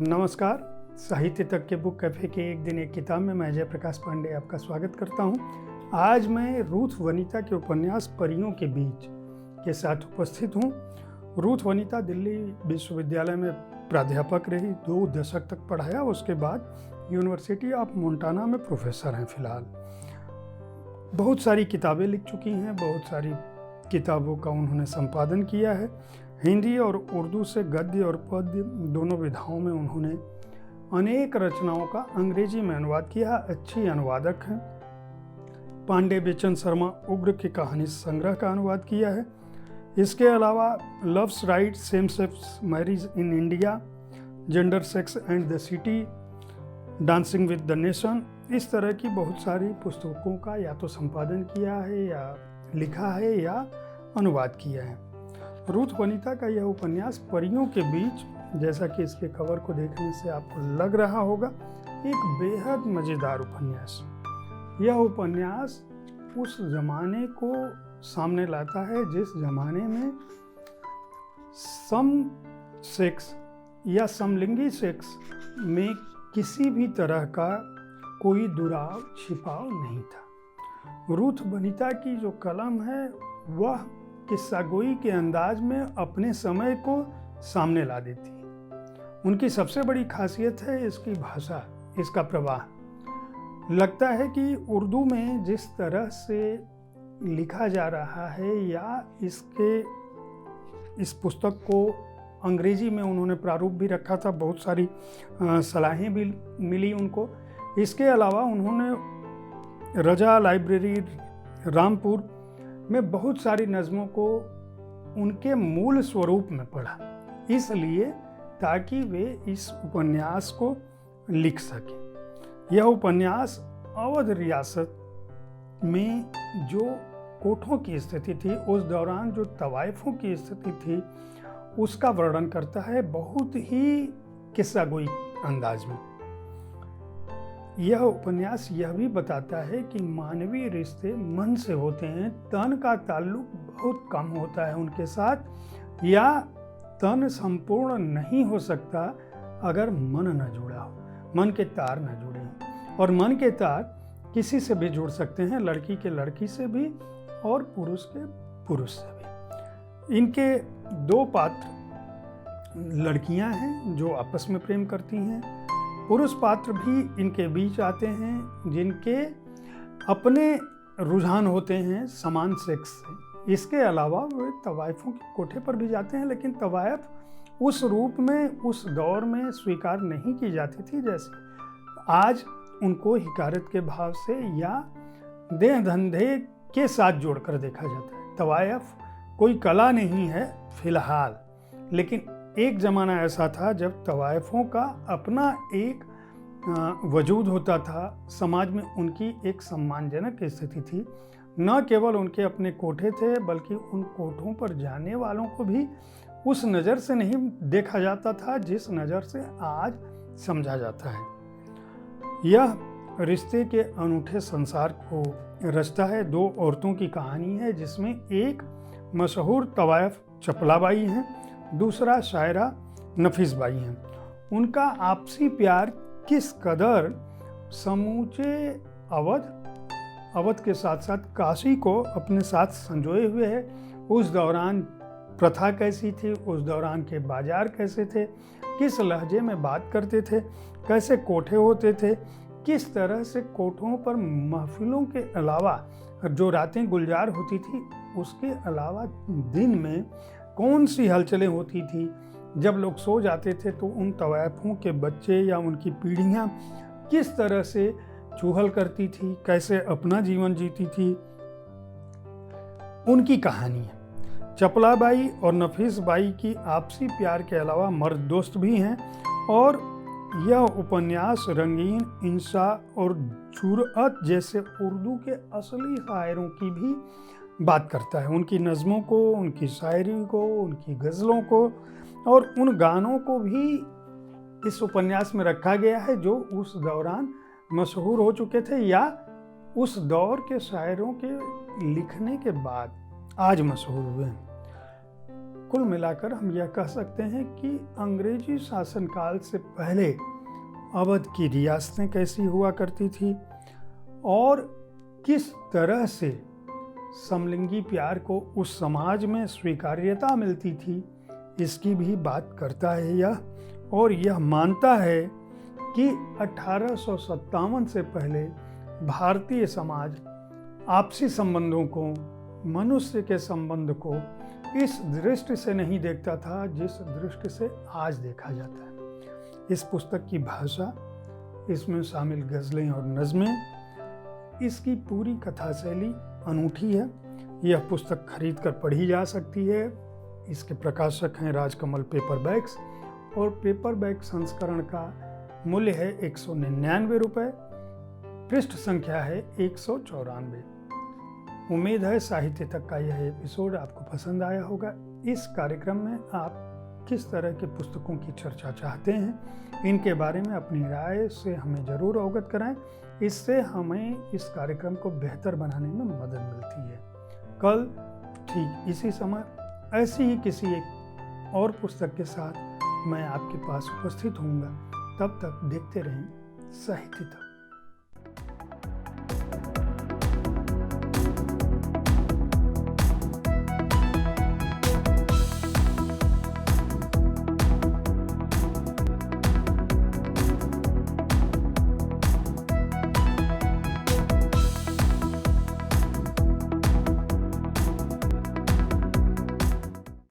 नमस्कार। साहित्य तक के बुक कैफे के एक दिन एक किताब में मैं जयप्रकाश पांडे आपका स्वागत करता हूं। आज मैं रूथ वनिता के उपन्यास परियों के बीच के साथ उपस्थित हूं। रूथ वनिता दिल्ली विश्वविद्यालय में प्राध्यापक रही, 2 दशक तक पढ़ाया। उसके बाद यूनिवर्सिटी ऑफ मोंटाना में प्रोफेसर हैं फिलहाल। बहुत सारी किताबें लिख चुकी हैं, बहुत सारी किताबों का उन्होंने संपादन किया है। हिंदी और उर्दू से गद्य और पद्य दोनों विधाओं में उन्होंने अनेक रचनाओं का अंग्रेजी में अनुवाद किया। अच्छी अनुवादक हैं। पांडे बेचन शर्मा उग्र की कहानी संग्रह का अनुवाद किया है। इसके अलावा loves right, same sex marriage in India, gender, sex and the city, dancing with the nation, इस तरह की बहुत सारी पुस्तकों का या तो संपादन किया है या लिखा है या अनुवाद किया है। रूथ वनिता का यह उपन्यास परियों के बीच, जैसा कि इसके कवर को देखने से आपको लग रहा होगा, एक बेहद मज़ेदार उपन्यास। यह उपन्यास उस जमाने को सामने लाता है जिस जमाने में सम सेक्स या समलिंगी सेक्स में किसी भी तरह का कोई दुराव छिपाव नहीं था। रूथ वनिता की जो कलम है वह किस्सागोई के अंदाज में अपने समय को सामने ला देती है। उनकी सबसे बड़ी खासियत है इसकी भाषा, इसका प्रवाह। लगता है कि उर्दू में जिस तरह से लिखा जा रहा है या इस पुस्तक को अंग्रेजी में उन्होंने प्रारूप भी रखा था, बहुत सारी सलाहें भी मिली उनको। इसके अलावा उन्होंने रजा लाइब्रेरी रामपुर में बहुत सारी नज़मों को उनके मूल स्वरूप में पढ़ा, इसलिए ताकि वे इस उपन्यास को लिख सकें। यह उपन्यास अवध रियासत में जो कोठों की स्थिति थी, उस दौरान जो तवाइफों की स्थिति थी, उसका वर्णन करता है बहुत ही किस्सागोई अंदाज में। यह उपन्यास यह भी बताता है कि मानवीय रिश्ते मन से होते हैं। तन का ताल्लुक बहुत कम होता है उनके साथ, या तन संपूर्ण नहीं हो सकता अगर मन न जुड़ा हो, मन के तार न जुड़े हों। और मन के तार किसी से भी जुड़ सकते हैं, लड़की के लड़की से भी और पुरुष के पुरुष से भी। इनके 2 पात्र लड़कियां हैं जो आपस में प्रेम करती हैं। पुरुष पात्र भी इनके बीच आते हैं जिनके अपने रुझान होते हैं समान सेक्स से। इसके अलावा वे तवाइफों के कोठे पर भी जाते हैं, लेकिन तवाइफ उस रूप में उस दौर में स्वीकार नहीं की जाती थी जैसे आज उनको हिकारत के भाव से या देह धंधे के साथ जोड़कर देखा जाता है। तवाइफ कोई कला नहीं है फिलहाल, लेकिन एक ज़माना ऐसा था जब तवाइफों का अपना एक वजूद होता था, समाज में उनकी एक सम्मानजनक स्थिति थी। न केवल उनके अपने कोठे थे, बल्कि उन कोठों पर जाने वालों को भी उस नज़र से नहीं देखा जाता था जिस नज़र से आज समझा जाता है। यह रिश्ते के अनूठे संसार को रचता है। 2 औरतों की कहानी है जिसमें एक मशहूर तवाइफ चपलाबाई हैं, दूसरा शायरा नफीस बाई हैं। उनका आपसी प्यार किस कदर समूचे अवध के साथ साथ काशी को अपने साथ संजोए हुए है। उस दौरान प्रथा कैसी थी, उस दौरान के बाजार कैसे थे, किस लहजे में बात करते थे, कैसे कोठे होते थे, किस तरह से कोठों पर महफिलों के अलावा जो रातें गुलजार होती थी, उसके अलावा दिन में कौन सी हलचलें होती थी। जब लोग सो जाते थे तो उन तवाइफों के बच्चे या उनकी पीढ़ियां किस तरह से चूहल करती थी, कैसे अपना जीवन जीती थी, उनकी कहानी है। चपलाबाई और नफीस बाई की आपसी प्यार के अलावा मर्द दोस्त भी हैं। और यह उपन्यास रंगीन, इंशा और जुरअत जैसे उर्दू के असली शायरों की भी बात करता है। उनकी नज़मों को, उनकी शायरी को, उनकी गज़लों को और उन गानों को भी इस उपन्यास में रखा गया है जो उस दौरान मशहूर हो चुके थे या उस दौर के शायरों के लिखने के बाद आज मशहूर हुए हैं। कुल मिलाकर हम यह कह सकते हैं कि अंग्रेजी शासनकाल से पहले अवध की रियासतें कैसी हुआ करती थी और किस तरह से समलिंगी प्यार को उस समाज में स्वीकार्यता मिलती थी, इसकी भी बात करता है यह। और यह मानता है कि 1857 से पहले भारतीय समाज आपसी संबंधों को, मनुष्य के संबंध को इस दृष्टि से नहीं देखता था जिस दृष्टि से आज देखा जाता है। इस पुस्तक की भाषा, इसमें शामिल गज़लें और नज़में, इसकी पूरी कथा शैली अनूठी है। यह पुस्तक खरीद कर पढ़ी जा सकती है। इसके प्रकाशक हैं राजकमल पेपरबैक्स और पेपरबैक संस्करण का मूल्य है 199 रुपये। पृष्ठ संख्या है 194। उम्मीद है साहित्य तक का यह एपिसोड आपको पसंद आया होगा। इस कार्यक्रम में आप किस तरह के पुस्तकों की चर्चा चाहते हैं, इनके बारे में अपनी राय से हमें ज़रूर अवगत कराएं। इससे हमें इस कार्यक्रम को बेहतर बनाने में मदद मिलती है। कल ठीक इसी समय ऐसी ही किसी एक और पुस्तक के साथ मैं आपके पास उपस्थित होऊंगा। तब तक देखते रहें साहित्य तक।